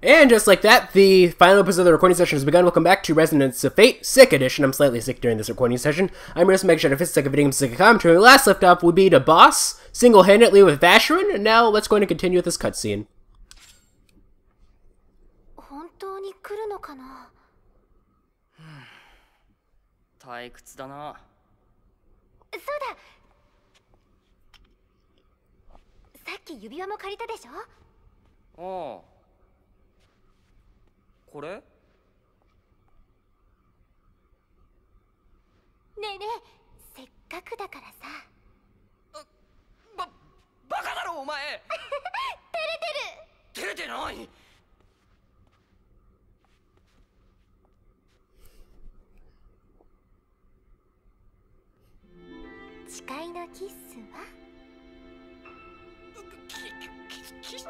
And just like that, the final episode of the recording session has begun. Welcome back to Resonance of Fate, Sick Edition. I'm slightly sick during this recording session. I'm your host, MegaShadowFist, Sick of video games, Sick of commentary. We last left off, we beat a boss, single-handedly with Vashyron, and now let's go into continue with this cutscene. 本当に来るのかな? 退屈だな。そうだ。さっき指輪も借りたでしょ? ああ。これ? ねえねえ、せっかくだからさ。バカだろお前。照れてる。照れてない。誓いのキッスは? キス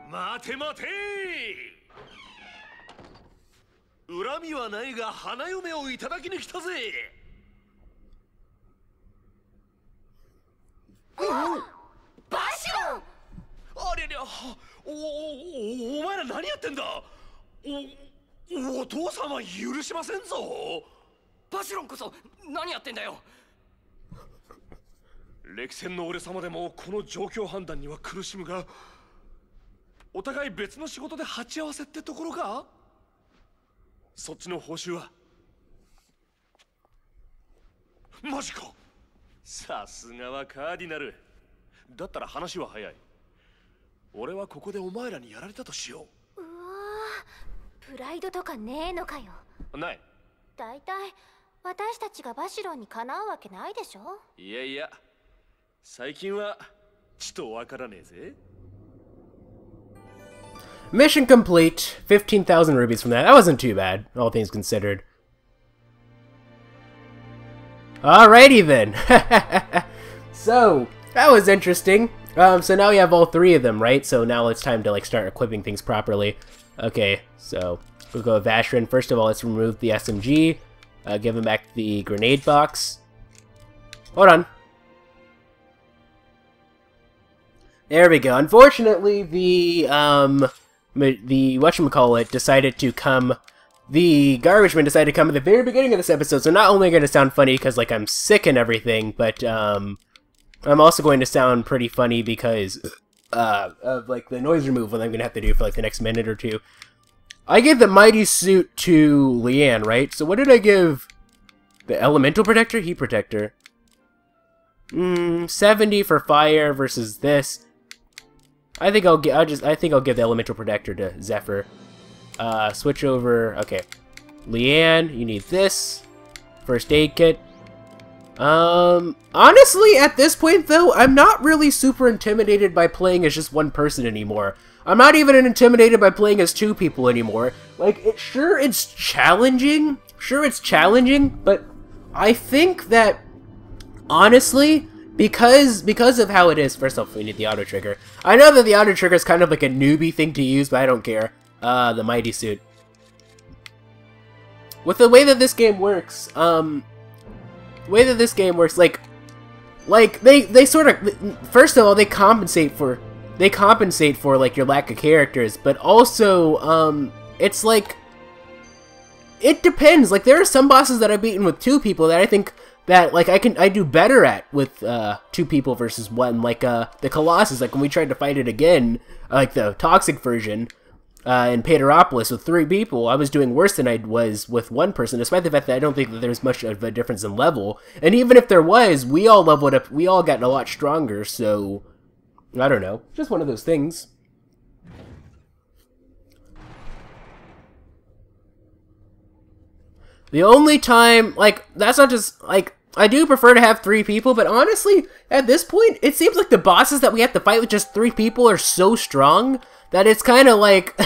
待て待て、恨みはないが花嫁をいただきに来たぜ。バシロン！あれれ、お前ら何やってんだ。お父様許しませんぞ。バシロンこそ何やってんだよ。歴戦の俺様でもこの状況判断には苦しむが、お互い別の仕事で鉢合わせってところか。そっちの報酬は？マジか。さすがはカーディナル。だったら話は早い。俺はここでお前らにやられたとしよう。うわー、プライドとかねえのかよ。ない。だいたい私たちがバシロンにかなうわけないでしょ。いやいや、最近はちとわからねえぜ。Mission complete. 15,000 rubies from that. That wasn't too bad, all things considered. Alrighty then. So, that was interesting. So now we have all three of them, right? So now it's time to like start equipping things properly. Okay, so we'll go with Vashyron. First of all, let's remove the SMG. Give him back the grenade box. Hold on. There we go. Unfortunately, the whatchamacallit decided to come, the garbage man decided to come at the very beginning of this episode, so not only going to sound funny because, like, I'm sick and everything, but, I'm also going to sound pretty funny because, of, like, the noise removal I'm going to have to do for, like, the next minute or two. I gave the mighty suit to Leanne, right? So what did I give? The elemental protector? Heat protector. 70 for fire versus this. I think I'll give the elemental protector to Zephyr. Switch over. Okay, Leanne, you need this first aid kit. Honestly, at this point though, I'm not really super intimidated by playing as just one person anymore. I'm not even intimidated by playing as two people anymore. Like, it's challenging. Sure, it's challenging, but I think that honestly, because of how it is, first off, we need the auto trigger. I know that the auto trigger is kind of like a newbie thing to use, but I don't care. The mighty suit. With the way that this game works, like they sort of, first of all, they compensate for like your lack of characters, but also, it's like, it depends. Like, there are some bosses that I've beaten with two people that I think that, like, I do better at with, two people versus one, like, the Colossus, like, when we tried to fight it again, like, the Toxic version, in Pateropolis with three people, I was doing worse than I was with one person, despite the fact that I don't think that there's much of a difference in level, and even if there was, we all leveled up, we all got a lot stronger, so, I don't know, just one of those things. The only time, like, that's not just, like, I do prefer to have three people, but honestly, at this point, it seems like the bosses that we have to fight with just three people are so strong that it's kind of like,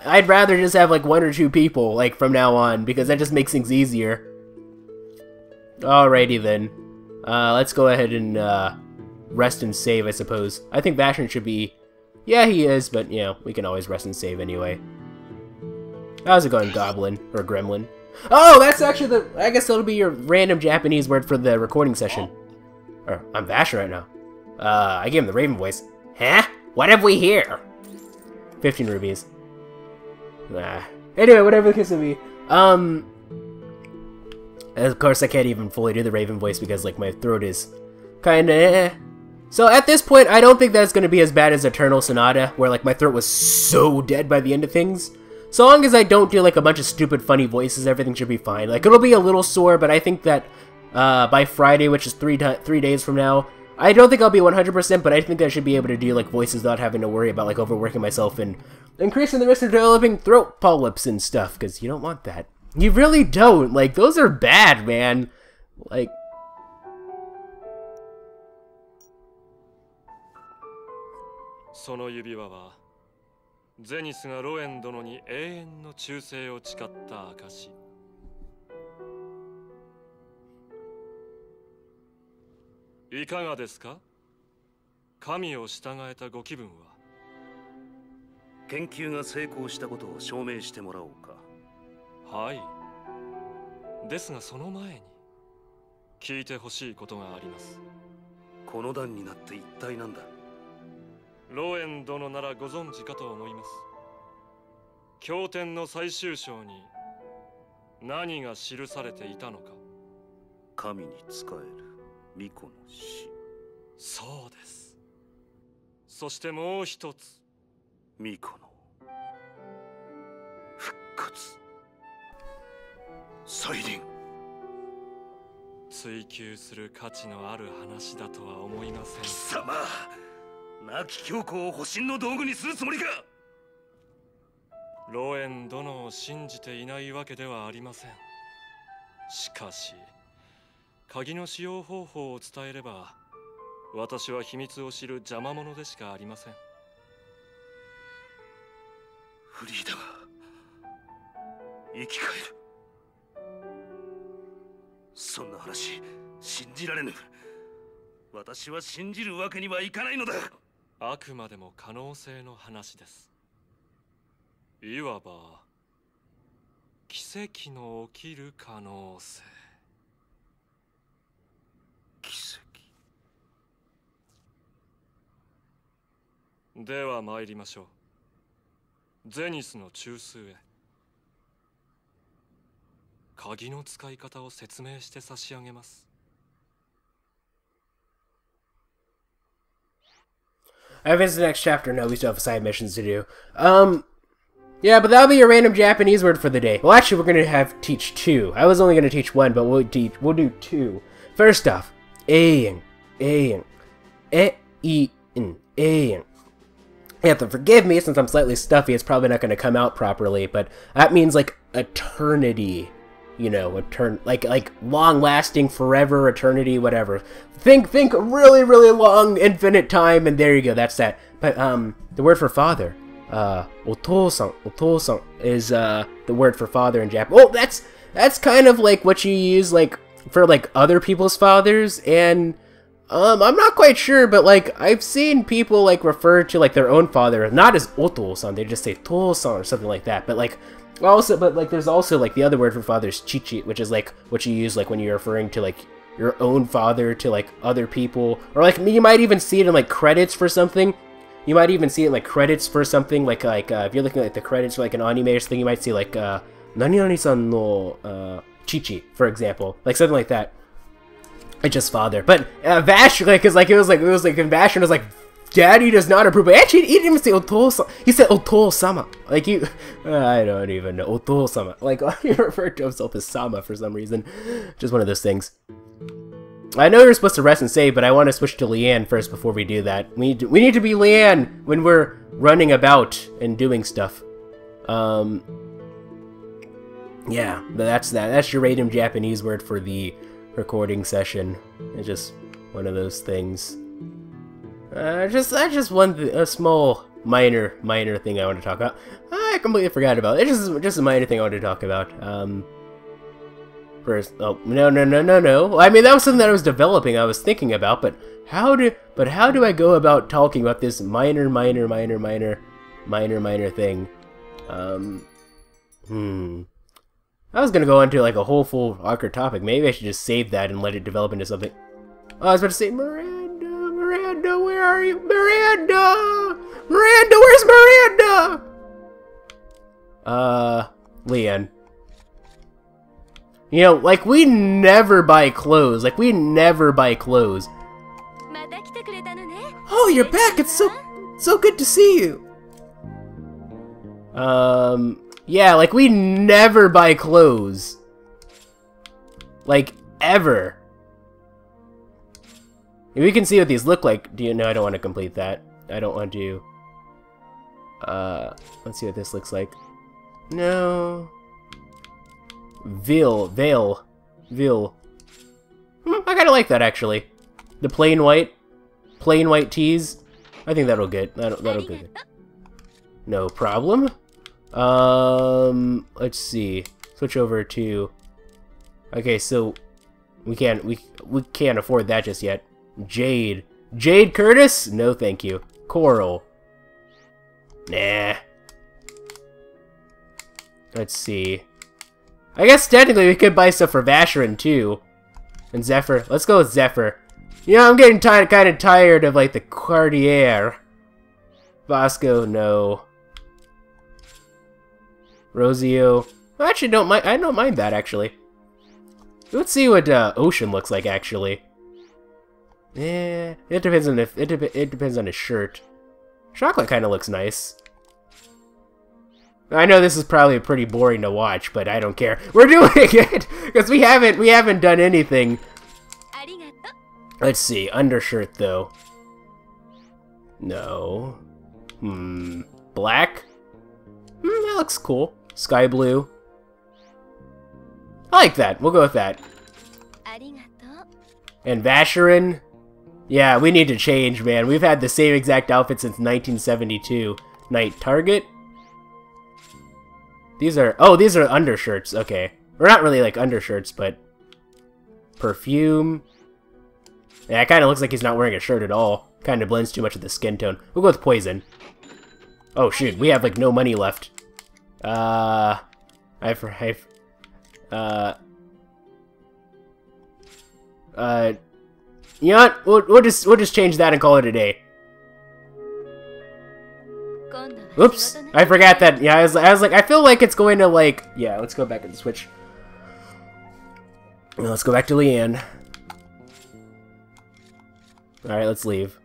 I'd rather just have, like, one or two people, like, from now on, because that just makes things easier. Alrighty then. Let's go ahead and, rest and save, I suppose. I think Vashyron should be... Yeah, he is, but, you know, we can always rest and save anyway. How's it going, Goblin? Or Gremlin? Oh, that's actually the... I guess that'll be your random Japanese word for the recording session. Or, I'm Vashyron right now. I gave him the Raven voice. Huh? What have we here? 15 rubies. Anyway, whatever the case may be. Of course, I can't even fully do the Raven voice because, like, my throat is kinda So at this point, I don't think that's gonna be as bad as Eternal Sonata, where, like, my throat was so dead by the end of things. So long as I don't do, like, a bunch of stupid funny voices, everything should be fine. Like, it'll be a little sore, but I think that by Friday, which is 3 days from now, I don't think I'll be 100%, but I think I should be able to do, like, voices without having to worry about, like, overworking myself and increasing the risk of developing throat polyps and stuff, because you don't want that. You really don't. Like, those are bad, man. Like...ゼニスがロエン殿に永遠の忠誠を誓った証。いかがですか？神を従えたご気分は。研究が成功したことを証明してもらおうか。はい。ですがその前に聞いてほしいことがあります。この段になって一体なんだ。ロエン殿ならご存知かと思います。経典の最終章に何が記されていたのか。神に仕える巫女の死。そうです。そしてもう一つ。巫女の復活。再臨。追求する価値のある話だとは思いません。貴様、亡き教皇を保身の道具にするつもりか。ロエン殿を信じていないわけではありません。しかし鍵の使用方法を伝えれば、私は秘密を知る邪魔者でしかありません。フリーダが生き返る。そんな話信じられぬ。私は信じるわけにはいかないのだ。あくまでも可能性の話です。いわば奇跡の起きる可能性。奇跡。では参りましょう。ゼニスの中枢へ。鍵の使い方を説明して差し上げます。I visited the next chapter. No, we still have side missions to do. Yeah, but that'll be your random Japanese word for the day. Well, actually, we're gonna teach two. I was only gonna teach one, but we'll do two. First off, ayin. You have to forgive me since I'm slightly stuffy. It's probably not gonna come out properly, but that means like eternity. You know, like long-lasting, forever, eternity, whatever. Think really, really long, infinite time, and there you go. That's that. But the word for father, otosan is the word for father in Japanese. Oh, that's kind of like what you use like for like other people's fathers, and I'm not quite sure, but like I've seen people like refer to like their own father not as otosan, they just say tosan or something like that. But like. But like there's also like the other word for father is chichi, which is like what you use like when you're referring to like your own father to like other people, or like you might even see it in like credits for something. You might even see it in, like credits for something like if you're looking at the credits for like an anime or something, you might see like nani-nani-san no chichi, for example, like something like that. It's just father. But Vash, like, cause like it was like and Vashyron was like, Daddy does not approve. But actually, he didn't even say Oto-sama. He said Oto-sama. Like, you... I don't even know. Oto-sama. Like, he referred to himself as Sama for some reason. Just one of those things. I know you're supposed to rest and save, but I want to switch to Leanne first before we do that. We need to be Leanne when we're running about and doing stuff. Yeah, that's that. That's your random Japanese word for the recording session. It's just one of those things. Just a small minor thing I want to talk about. I completely forgot about it. It's just a minor thing I wanted to talk about. First, oh, no. I mean, that was something that I was developing, I was thinking about, but how do I go about talking about this minor thing? I was gonna go into like a whole full awkward topic. Maybe I should just save that and let it develop into something. Oh, I was about to say, Miranda, where are you? Miranda, where's Miranda? Leanne. You know, like, we never buy clothes. Oh, you're back! It's so good to see you! Yeah, like, we never buy clothes. Like, ever. We can see what these look like. Do you know? I don't want to complete that. I don't want to... let's see what this looks like. No... Veil. I kinda like that, actually. The plain white tees. I think that'll get. That'll good. No problem. Let's see. Switch over to. Okay, so we can't afford that just yet. Jade Curtis? No, thank you. Coral. Nah. Let's see. I guess technically we could buy stuff for Vashyron too. And Zephyr. Let's go with Zephyr. You know, I'm getting kind of tired of like the Cartier. Bosco, no. Rosio. I actually don't mind. I don't mind that actually. Let's see what Ocean looks like actually. Yeah, it depends on if it depends on his shirt. Chocolate kind of looks nice. I know this is probably pretty boring to watch, but I don't care. We're doing it because we haven't done anything. Let's see, undershirt though. No. Black. That looks cool. Sky blue. I like that. We'll go with that. And Vashyron. Yeah, we need to change, man. We've had the same exact outfit since 1972. Night Target. These are undershirts. Okay, or not really like undershirts, but perfume. Yeah, it kind of looks like he's not wearing a shirt at all. Kind of blends too much with the skin tone. We'll go with poison. Oh shoot, we have like no money left. You know what? We'll just change that and call it a day. Oops, I forgot that. Yeah, I was like, I feel like it's going to like. Yeah, let's go back and switch. Let's go back to Leanne. All right, let's leave.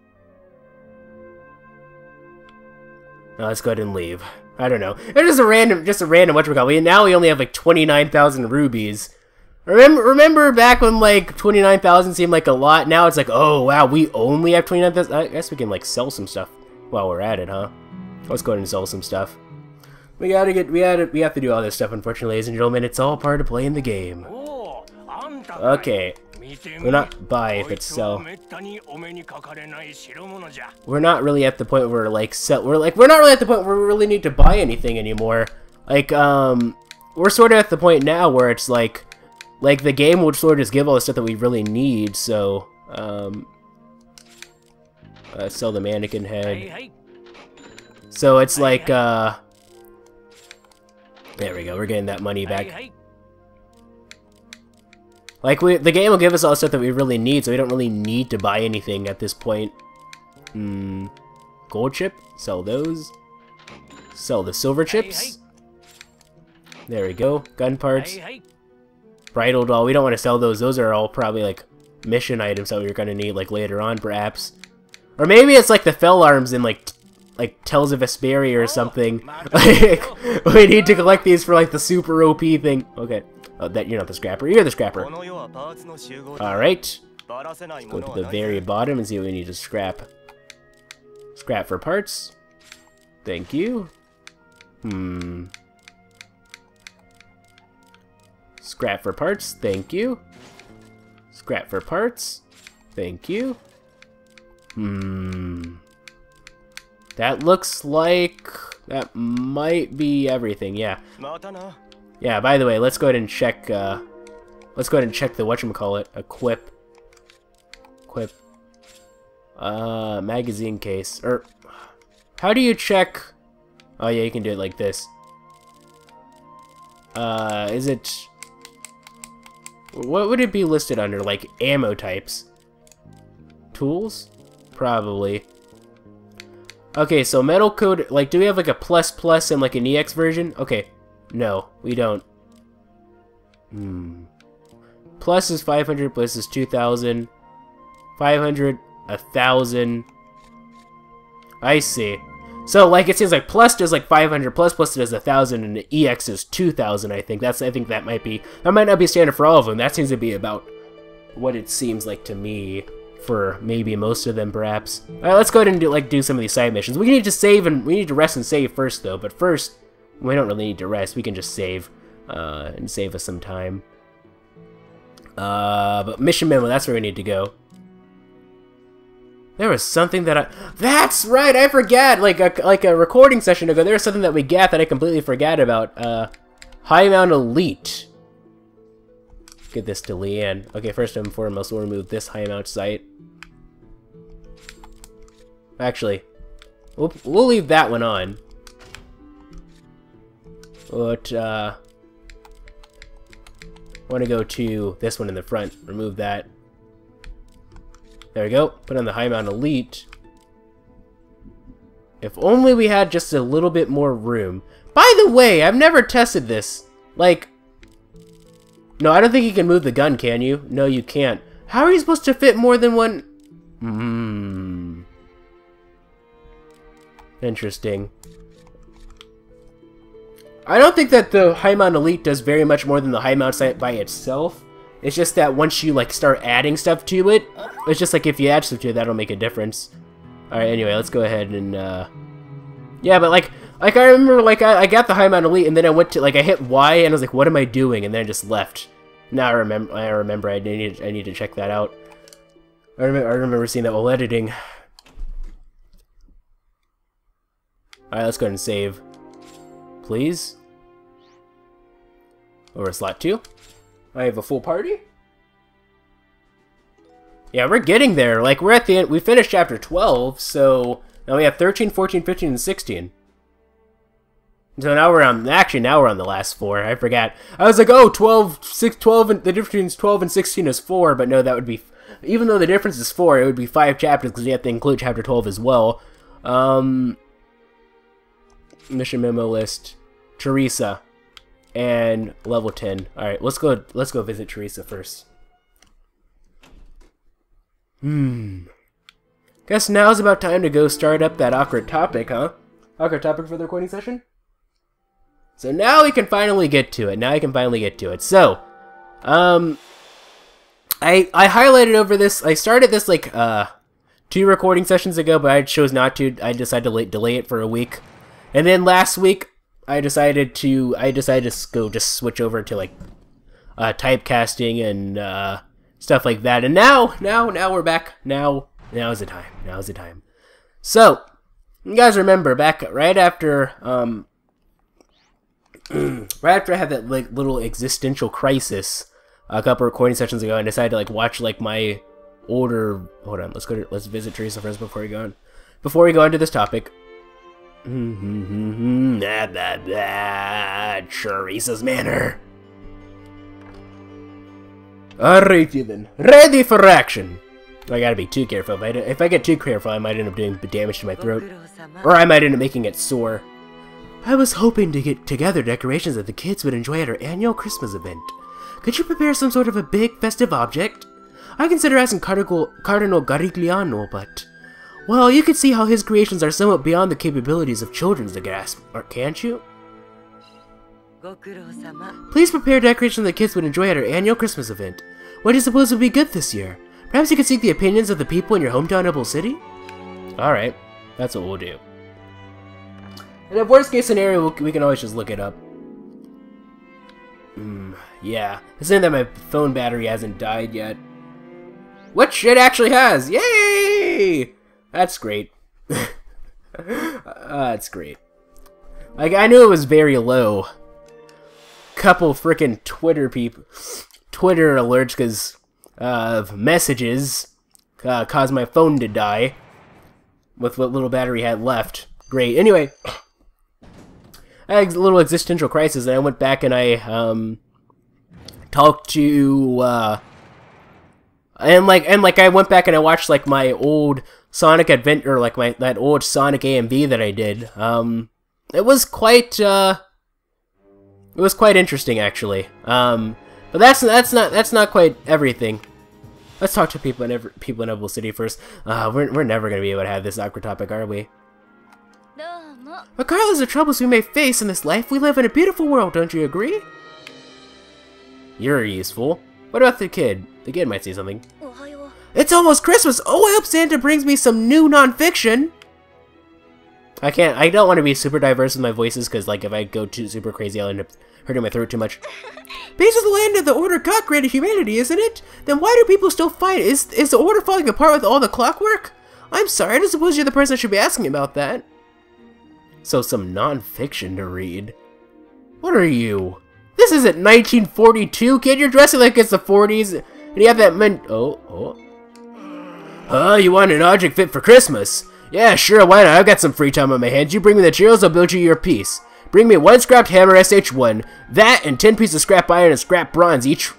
No, let's go ahead and leave. I don't know. It's just a random whatchamacallit. Now we only have like 29,000 rubies. Remember back when like 29,000 seemed like a lot? Now it's like, oh wow, we only have 29,000. I guess we can like sell some stuff while we're at it, huh? Let's go ahead and sell some stuff. We have to do all this stuff, unfortunately, ladies and gentlemen. It's all part of playing the game. Okay. We're not buy, but sell. We're not really at the point where like we're not really at the point where we really need to buy anything anymore. Like we're sort of at the point now where it's like the game would sort of just give all the stuff that we really need, so sell the mannequin head. So it's like, there we go, we're getting that money back. Like, the game will give us all the stuff that we really need, so we don't really need to buy anything at this point. Gold chip, sell those. Sell the silver chips. There we go, gun parts. Bridal doll, we don't want to sell those. Those are all probably, like, mission items that we're going to need, like, later on, perhaps. Or maybe it's like the fell arms in, like Tales of Vesperia or something. Like, we need to collect these for like the super OP thing. Okay. Oh, that you're not the scrapper. You're the scrapper. Alright. Go to the very bottom and see what we need to scrap. Scrap for parts. Thank you. Scrap for parts. Thank you. Scrap for parts. Thank you. That looks like that might be everything, yeah. Yeah, by the way, let's go ahead and check let's go ahead and check the whatchamacallit. Equip. Magazine case. Or, how do you check? Oh yeah, you can do it like this. Is it... What would it be listed under? Like, ammo types? Tools? Probably. Okay, so metal code... Like, do we have like a plus and like an EX version? Okay. No, we don't. Plus is 500, plus is 2,000. 500, 1,000. I see. So, like, it seems like plus does like 500, plus does 1,000, and the EX is 2,000, I think. I think that might be... That might not be standard for all of them. That seems to be about what it seems like to me for maybe most of them, perhaps. Alright, let's go ahead and do some of these side missions. We need to save, and we need to rest and save first, though. But first, we don't really need to rest. We can just save, and save us some time. But mission memo, that's where we need to go. There was something that That's right, I forgot! Like a recording session ago, there was something that we got that I completely forgot about. High Mount Elite. Get this to Leanne. Okay, first and foremost, we'll remove this High Mount site. Actually, we'll leave that one on. But, I want to go to this one in the front. Remove that. There we go. Put on the High Mount Elite. If only we had just a little bit more room. By the way, I've never tested this. Like... No, I don't think you can move the gun, can you? No, you can't. How are you supposed to fit more than one... Interesting. I don't think that the High Mount Elite does very much more than the High Mount site by itself. It's just that once you, like, start adding stuff to it, it's just like if you add stuff to it, that'll make a difference. Alright, anyway, let's go ahead and, yeah, but, like I remember, like, I got the High Mount Elite, and then I went to, like, I hit Y, and I was like, what am I doing? And then I just left. Now I remember I need to check that out. I remember seeing that while editing. Alright, let's go ahead and save. Please. Over slot 2. I have a full party? Yeah, we're getting there. Like, we're at the end. We finished chapter 12, so now we have 13, 14, 15, and 16. So now we're on, actually now we're on the last 4. I forgot. I was like, oh, 12, 6, 12, and the difference between 12 and 16 is 4, but no, that would be, even though the difference is 4, it would be 5 chapters because you have to include chapter 12 as well. Mission memo list. Teresa. And level 10. Alright, let's go visit Teresa first. Guess now's about time to go start up that awkward topic, huh? Awkward topic for the recording session? So now we can finally get to it. So, I highlighted over this. I started this like 2 recording sessions ago, but I chose not to. I decided to delay it for a week. And then last week I decided to just switch over to like typecasting and stuff like that. And now we're back. Now's the time. So, you guys remember back right after right after I had that like little existential crisis a couple recording sessions ago, and decided to like watch like my older. Hold on, let's visit Teresa first before we go into this topic. Teresa's Manor. Alright then, ready for action. I gotta be too careful. If I get too careful, I might end up doing damage to my throat, or I might end up making it sore. I was hoping to get together decorations that the kids would enjoy at our annual Christmas event. Could you prepare some sort of a big festive object? I consider asking Cardinal Garigliano, but... well, you can see how his creations are somewhat beyond the capabilities of children to grasp, can't you? Please prepare decorations the kids would enjoy at our annual Christmas event. What do you suppose would be good this year? Perhaps you could seek the opinions of the people in your hometown Noble City? Alright, that's what we'll do. In a worst case scenario, we can always just look it up. Yeah. It's saying that my phone battery hasn't died yet. Which it actually has! Yay! That's great. That's great. Like, I knew it was very low. Couple frickin' Twitter Twitter alerts because messages caused my phone to die with what little battery I had left. Great. Anyway, I had a little existential crisis, and I went back and I talked to I went back and I watched like my old Sonic Adventure, or like that old Sonic AMV that I did. It was quite interesting actually. But that's not quite everything. Let's talk to people in Emerald City first. We're never gonna be able to have this awkward topic, are we? Regardless of troubles we may face in this life, we live in a beautiful world, don't you agree? You're useful. What about the kid? The kid might see something. It's almost Christmas! Oh, I hope Santa brings me some new non-fiction! I don't want to be super diverse with my voices, because, like, if I go too super crazy, I'll end up hurting my throat too much. Basel, the land of the Order got granted humanity, isn't it? Then why do people still fight? Is the Order falling apart with all the clockwork? I'm sorry, I don't suppose you're the person I should be asking about that. So, some non-fiction to read. What are you? This isn't 1942, kid. You're dressing like it's the 40s, and you have that you want an object fit for Christmas? Yeah, sure, why not? I've got some free time on my hands. You bring me the materials, I'll build you your piece. Bring me 1 scrapped hammer SH1, that and 10 pieces of scrap iron and scrap bronze each.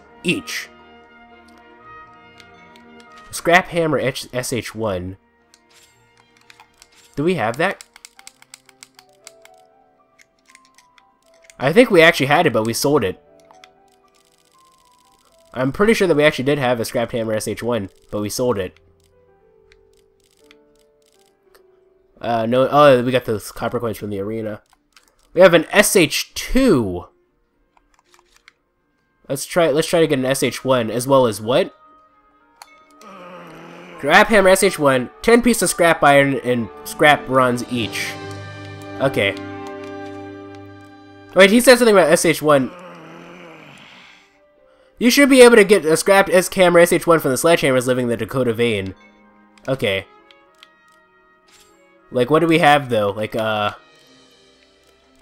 Scrap hammer SH1. Do we have that? I think we actually had it, but we sold it. I'm pretty sure that we actually did have a scrapped hammer SH1, but we sold it. No, oh, we got those copper coins from the arena. We have an SH2. Let's try to get an SH1 as well as what? Scrap hammer SH1, 10 pieces of scrap iron and scrap bronze each. Okay. Wait, he said something about SH1. You should be able to get a scrapped hammer SH1 from the sledgehammers living in the Dakota vein. Okay. Like, what do we have, though? Like,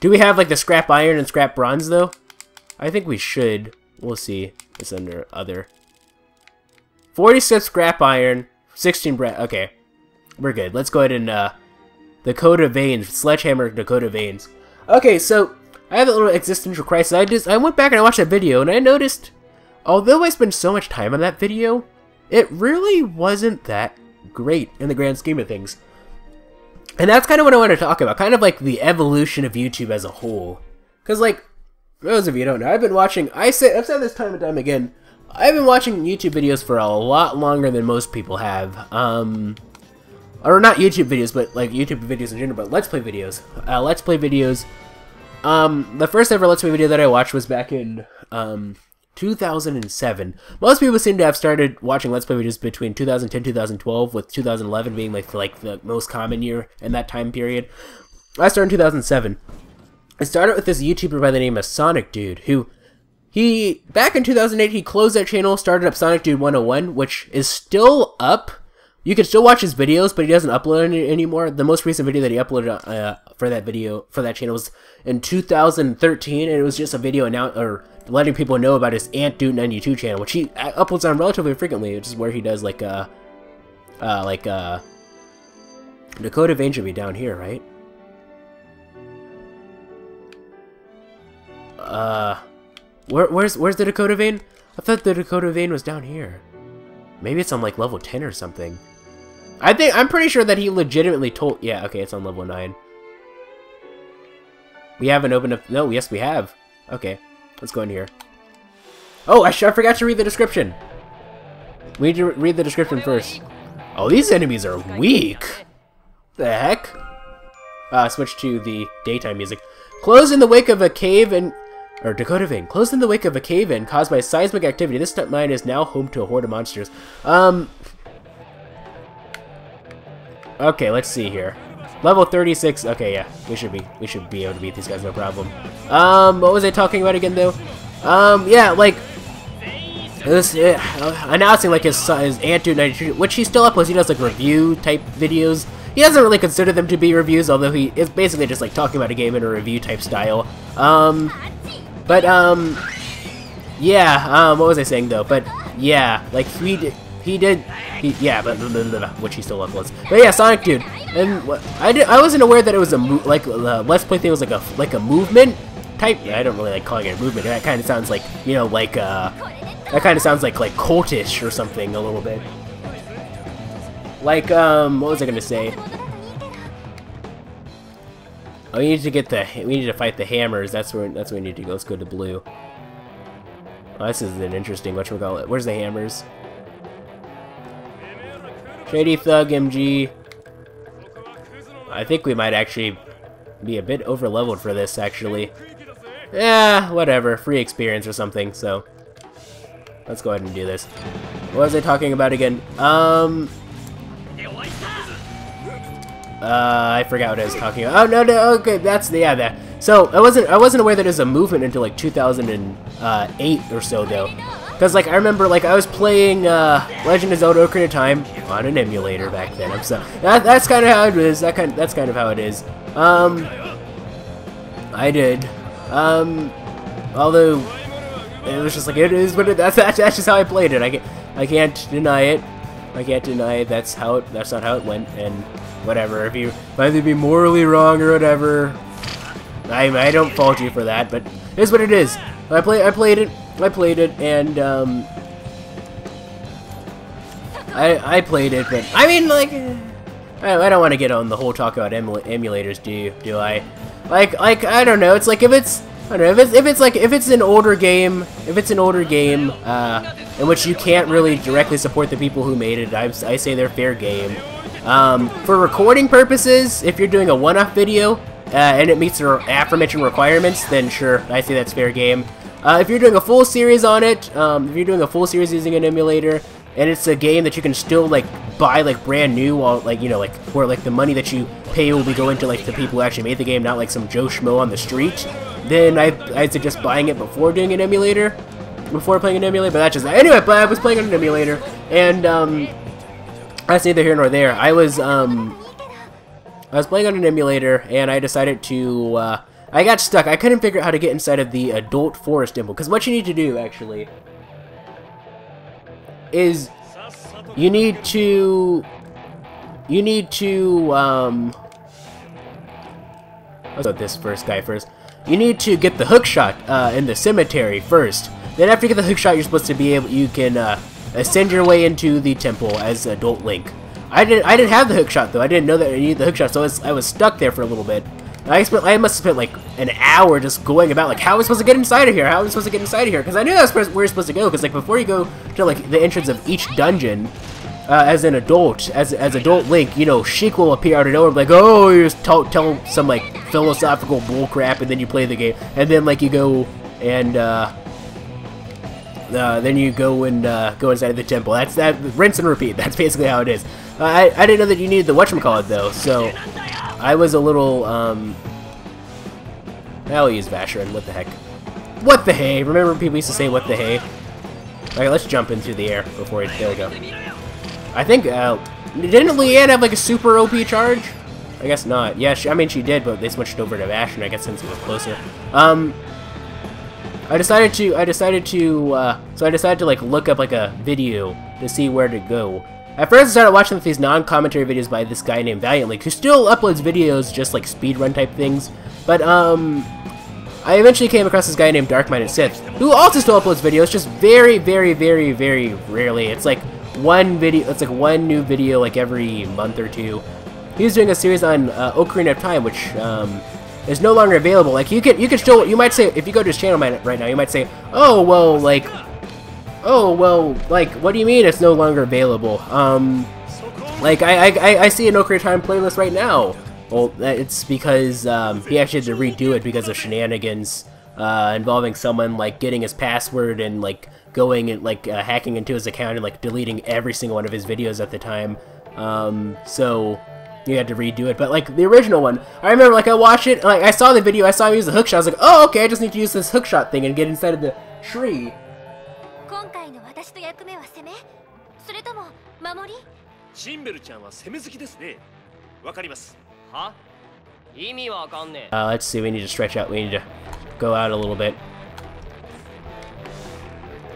do we have, like, the scrap iron and scrap bronze, though? I think we should. We'll see. It's under other. 46 scrap iron, 16 okay. We're good. Let's go ahead and, Dakota veins. Sledgehammer Dakota veins. Okay, so, I have a little existential crisis. I went back and I watched that video, and I noticed, although I spent so much time on that video, it really wasn't that great in the grand scheme of things. And that's kind of what I want to talk about, kind of like the evolution of YouTube as a whole. Because, like, for those of you who don't know, I've been watching, I've said this time and time again, I've been watching YouTube videos for a lot longer than most people have. Or not YouTube videos, but like YouTube videos in general, but Let's Play videos. The first ever Let's Play video that I watched was back in, 2007. Most people seem to have started watching Let's Play videos between 2010 2012, with 2011 being like the most common year in that time period. I started in 2007. I started with this YouTuber by the name of Sonic Dude, who back in 2008 he closed that channel, started up Sonic Dude 101, which is still up. You can still watch his videos, but he doesn't upload it anymore. The most recent video that he uploaded for that channel was in 2013, and it was just a video letting people know about his Ant Dude 92 channel, which he uploads on relatively frequently, which is where he does like Dakota vein should be down here, right? Where's the Dakota vein? I thought the Dakota vein was down here. Maybe it's on like level 10 or something. I'm pretty sure that he legitimately told. Yeah, okay, it's on level 9. We haven't opened up. No, yes, we have. Okay. Let's go in here. Oh, I forgot to read the description. We need to read the description first. Oh, these enemies are weak. The heck? Switch to the daytime music. Closed in the wake of a cave-in... Or Dakota vein. Closed in the wake of a cave-in caused by seismic activity. This mine is now home to a horde of monsters. Okay, let's see here. Level 36. Okay, yeah, we should be able to beat these guys, no problem. What was I talking about again, though? Yeah, like this announcing like his Ant Dude 92, which he still uploads. He does like review type videos. He doesn't really consider them to be reviews, although he is basically just like talking about a game in a review type style. Yeah, what was I saying though? But yeah, like yeah, but which he still uploads. But yeah, Sonic Dude, and I wasn't aware that it was a Let's Play thing was like a movement type. I don't really like calling it a movement. That kind of sounds like, you know, like that kind of sounds like cultish or something a little bit. Like what was I gonna say? Oh, we need to fight the hammers. That's where we need to go. Let's go to blue. Oh, this is an interesting whatchamacallit. Where's the hammers? Shady Thug MG. I think we might actually be a bit over-leveled for this, actually. Yeah, whatever. Free experience or something, so... Let's go ahead and do this. What was I talking about again? I forgot what I was talking about. Oh, no, okay, that's the, yeah, that. So, I wasn't aware that it was a movement until, like, 2008 or so, though. Because, like, I remember, like, I was playing, Legend of Zelda Ocarina of Time on an emulator back then. That's kind of how it is. That's kind of how it is. I did. Although, it was just like, it is, but that's just how I played it. I can't deny it. I can't deny it. That's not how it went, and whatever. If you find it to be morally wrong or whatever, I don't fault you for that, but it is what it is. I played it, and I played it, but I mean, like, I don't want to get on the whole talk about emulators, do I? Like I don't know. It's like if it's an older game, in which you can't really directly support the people who made it, I say they're fair game. For recording purposes, if you're doing a one-off video and it meets the aforementioned requirements, then sure, I say that's fair game. If you're doing a full series on it, if you're doing a full series using an emulator, and it's a game that you can still, like, buy, like, brand new, while, like, you know, like, where, like, the money that you pay will be going to, like, the people who actually made the game, not, like, some Joe Schmo on the street, then I'd suggest buying it before doing an emulator, before playing an emulator, but that's just, anyway, but I was playing on an emulator, and, that's neither here nor there. I was playing on an emulator, and I decided to, I got stuck. I couldn't figure out how to get inside of the adult forest temple, because what you need to do, actually, is you need to let's go with this first guy first. You need to get the hook shot in the cemetery first. Then after you get the hook shot, you're supposed to be able, you can ascend your way into the temple as adult Link. I didn't have the hook shot though. I didn't know that I needed the hook shot, so I was stuck there for a little bit. I must have spent like an hour just going about, like, how am I supposed to get inside of here? How am I supposed to get inside of here? Because I knew that's where you're supposed to go. Because, like, before you go to, like, the entrance of each dungeon, as an adult, as adult Link, you know, Sheik will appear out of nowhere, like, oh, you just tell some, like, philosophical bullcrap, and then you play the game, and then, like, you go and go inside of the temple. That's that, rinse and repeat. That's basically how it is. I didn't know that you needed the whatchamacallit though, so I was a little, I'll use Vashyron, what the heck. What the hey? Remember people used to say what the hey? Alright, let's jump into the air before there we go. I think, didn't Leanne have like a super OP charge? I guess not. Yeah, I mean she did, but they switched over to Vashyron, I guess, since it was closer. I decided to like look up like a video to see where to go. At first I started watching these non-commentary videos by this guy named Valiantly, who still uploads videos, just like speedrun type things. But I eventually came across this guy named Dark-Minded Sith, who also still uploads videos, just very, very, very, very rarely. It's like one new video like every month or two. He's doing a series on Ocarina of Time, which is no longer available. Like you can still, you might say, if you go to his channel right now, you might say, oh well, like, what do you mean it's no longer available? Like I see an Ocarina of Time playlist right now. Well, it's because he actually had to redo it because of shenanigans involving someone like getting his password and like going and like hacking into his account and like deleting every single one of his videos at the time. So you had to redo it. But like the original one, I remember like I watched it, like I saw the video, I saw him use the hookshot. I was like, oh okay, I just need to use this hookshot thing and get inside of the tree. Let's see, we need to stretch out, we need to go out a little bit.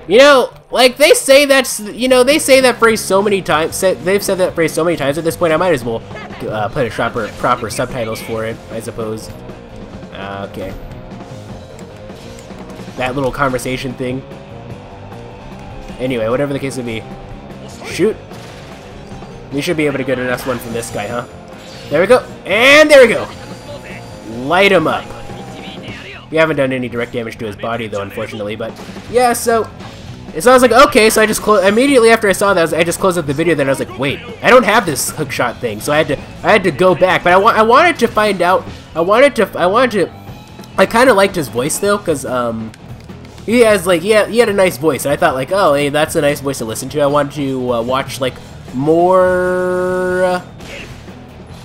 You know, like they say that's, you know, they say that phrase so many times. They've said that phrase so many times at this point. I might as well put a proper subtitles for it, I suppose. Okay. That little conversation thing. Anyway, whatever the case would be. Shoot. We should be able to get a nice one from this guy, huh? There we go. And there we go. Light him up. We haven't done any direct damage to his body, though, unfortunately. But, yeah, so I was like, okay. So I just immediately after I saw that, I just closed up the video. Then I was like, wait, I don't have this hookshot thing. So I had to go back. But I wanted to find out. I kind of liked his voice, though, because, he has, like, he had a nice voice. And I thought, like, oh, hey, that's a nice voice to listen to. I wanted to watch, like, more.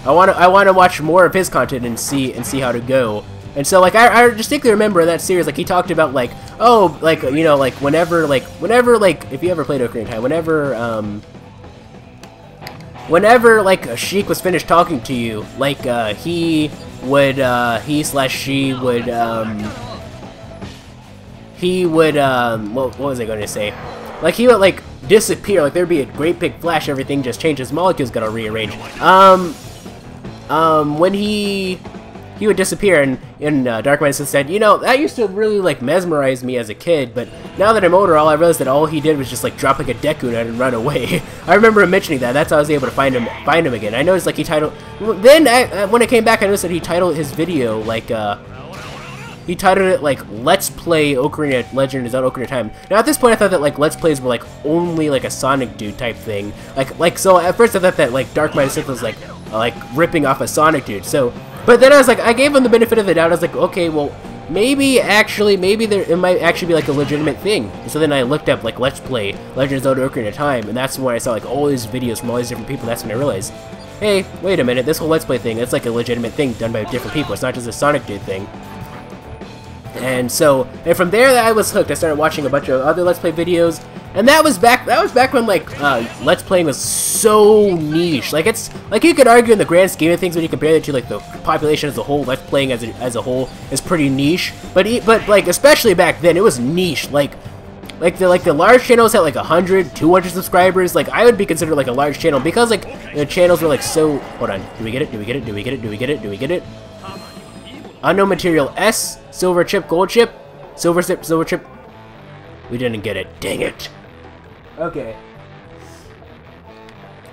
I want to watch more of his content and see how to go. And so, like, I distinctly remember in that series, like, he talked about, like, oh, like, you know, like, whenever, like, if you ever played Ocarina of Time, whenever, like, Sheik was finished talking to you, like, he/she would, what was I going to say? Like, he would, like, disappear, like, there'd be a great big flash, everything just changed, his molecules got to rearrange. When he would disappear, and in Dark Midas said, you know, that used to really, like, mesmerize me as a kid, but now that I'm older, I realized that all he did was just, like, drop, like, a Deku Nut and run away. I remember him mentioning that. That's how I was able to find him again. I noticed, like, he titled, then, when I came back, I noticed that he titled his video, like, he titled it, like, Let's Play Ocarina Legend of Zelda Ocarina of Time. Now, at this point, I thought that, like, Let's Plays were, like, only, like, a Sonic Dude type thing. Like, so, at first, I thought that, like, Dark Midas was, like, ripping off a Sonic Dude. So, but then I was like, I gave him the benefit of the doubt. I was like, okay, well, maybe it might actually be, like, a legitimate thing. And so then I looked up, like, Let's Play Legend of Zelda Ocarina of Time, and that's when I saw, like, all these videos from all these different people. That's when I realized, hey, wait a minute, this whole Let's Play thing, it's, like, a legitimate thing done by different people. It's not just a Sonic Dude thing. And so, and from there, I was hooked. I started watching a bunch of other Let's Play videos, and that was back when, like, Let's Playing was so niche. Like, it's, like, you could argue in the grand scheme of things when you compare it to, like, the population as a whole, Let's Playing as a whole is pretty niche. But like, especially back then, it was niche. Like the large channels had, like, 100, 200 subscribers. Like, I would be considered, like, a large channel because, like, the channels were, like, so, hold on, do we get it? Unknown material S, silver chip, gold chip, silver chip. We didn't get it. Dang it. Okay.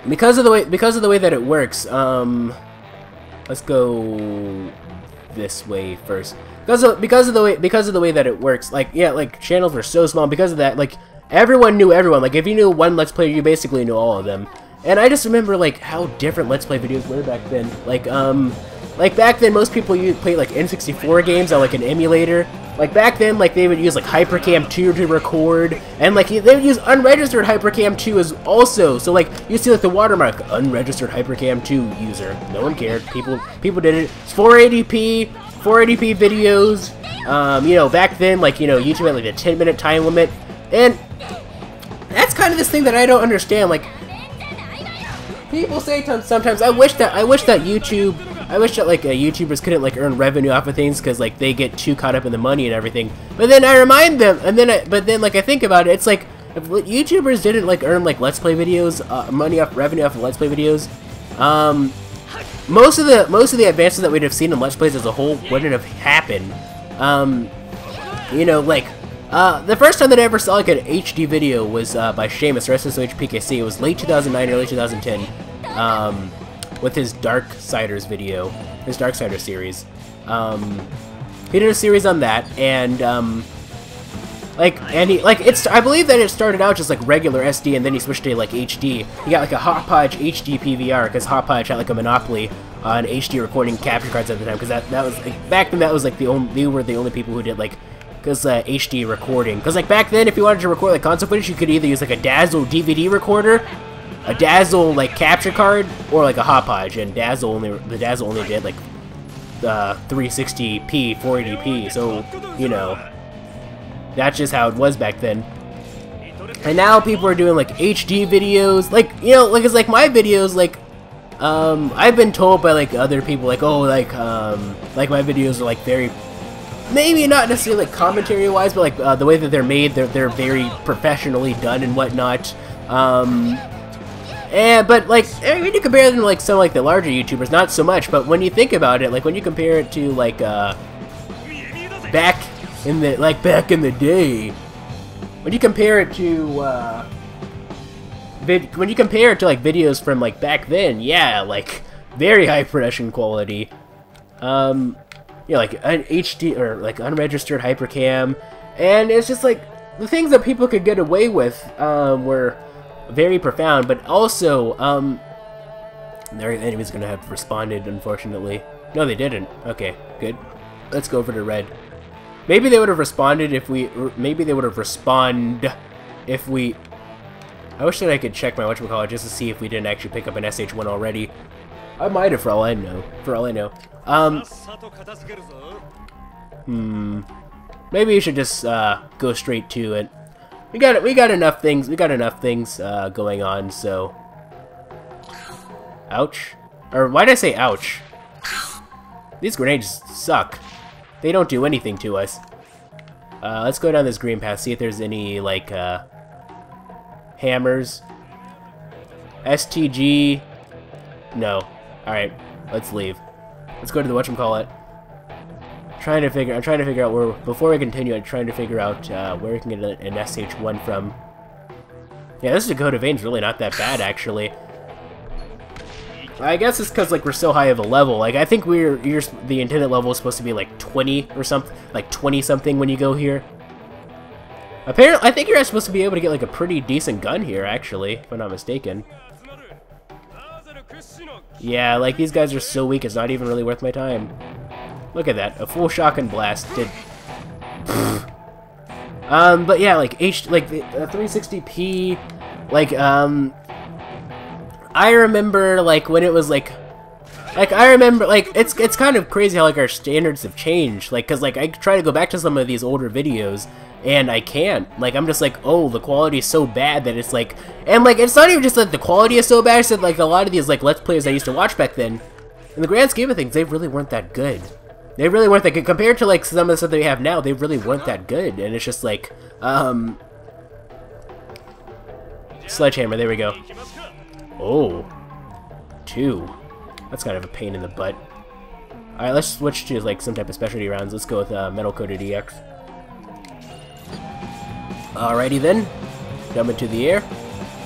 Because of the way that it works, let's go this way first. Because of the way that it works, like, yeah, like, channels were so small. Because of that, like, everyone knew everyone. Like, if you knew one Let's Player, you basically knew all of them. And I just remember, like, how different Let's Play videos were back then. Like, back then, most people play, like, N64 games on, like, an emulator. Like, back then, like, they would use, like, Hypercam 2 to record. And, like, they would use unregistered Hypercam 2 as also. So, like, you see, like, the watermark, unregistered Hypercam 2 user. No one cared. People did it. It's 480p videos. You know, back then, like, you know, YouTube had, like, a 10-minute time limit. And that's kind of this thing that I don't understand. Like, people say sometimes, I wish that like YouTubers couldn't, like, earn revenue off of things because, like, they get too caught up in the money and everything. But then I remind them, but then like I think about it, it's like if YouTubers didn't, like, earn, like, Let's Play videos, revenue off of Let's Play videos, most of the advances that we'd have seen in Let's Plays as a whole wouldn't have happened. You know, like, the first time that I ever saw, like, an HD video was by Seamus, RSSOHPKC. It was late 2009, early 2010. With his Darksiders video, his Darksiders series. He did a series on that, and I believe that it started out just like regular SD, and then he switched to, like, HD. He got, like, a Hotpodge HD PVR because Hotpodge had, like, a monopoly on HD recording capture cards at the time. Because that was, like, back then, that was, like, they were the only people who did, like, HD recording. Because, like, back then, if you wanted to record, like, console footage, you could either use, like, a Dazzle DVD recorder, a Dazzle, like, capture card, or, like, a Hotpodge. And the Dazzle only did, like, 360p, 480p. So, you know, that's just how it was back then. And now people are doing, like, HD videos. Like, you know, like, it's like my videos, like, I've been told by, like, other people, like, oh, like my videos are, like, very maybe not necessarily like commentary-wise, but like the way that they're made, they're very professionally done and whatnot. But like when you compare them to like some like the larger YouTubers, not so much. But when you think about it, like when you compare it to like back in the day, when you compare it to like videos from like back then, yeah, like very high production quality. You know, like an HD or like unregistered hypercam, and it's just like the things that people could get away with were very profound, but also their enemies gonna have responded, unfortunately. No, they didn't. Okay, good. Let's go over to red. Maybe they would have responded if we. Maybe they would have responded if we. I wish that I could check my whatchamacallit just to see if we didn't actually pick up an SH1 already. I might have, for all I know. Maybe you should just go straight to it. We got enough things. Going on. So, ouch. Or why did I say ouch? These grenades suck. They don't do anything to us. Let's go down this green path. See if there's any like hammers. STG. No. All right. Let's leave. Let's go to the whatchamacallit. I'm trying to figure out where. Before we continue, I'm trying to figure out where we can get an SH1 from. Yeah, this Dakota Vein's really not that bad, actually. I guess it's because like we're so high of a level. Like I think the intended level is supposed to be like 20 or something, like 20 something when you go here. Apparently, I think you're supposed to be able to get like a pretty decent gun here, actually, if I'm not mistaken. Yeah, like these guys are so weak, it's not even really worth my time. Look at that, a full shotgun blast did. But yeah, like the 360p, like I remember like when it was like I remember like it's kind of crazy how like our standards have changed. Like, cause like I try to go back to some of these older videos and I can't. Like I'm just like, oh, the quality is so bad that it's like, and like it's not even just that the quality is so bad. It's that like a lot of these like Let's Players I used to watch back then, in the grand scheme of things, they really weren't that good. They really weren't that good compared to like some of the stuff that we have now. They really weren't that good, and it's just like sledgehammer. There we go. Oh, 2. That's kind of a pain in the butt. Alright, let's switch to like some type of specialty rounds. Let's go with Metal Coated EX. Alrighty then. Jump into the air.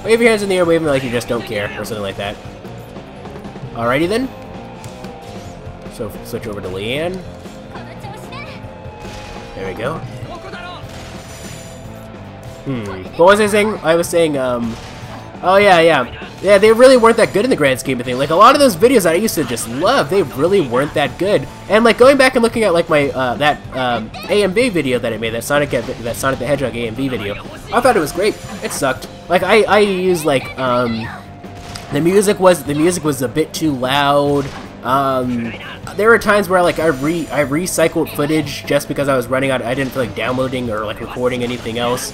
Wave your hands in the air, wave them like you just don't care, or something like that. Alrighty then. So switch over to Leanne. There we go. What was I saying? I was saying, oh yeah, they really weren't that good in the grand scheme of things. Like a lot of those videos that I used to just love, they really weren't that good. And like going back and looking at like my that AMV video that I made, that Sonic the Hedgehog AMV video, I thought it was great. It sucked. Like I used like the music was a bit too loud. There were times where like I recycled footage just because I was running out. I didn't feel like downloading or like recording anything else.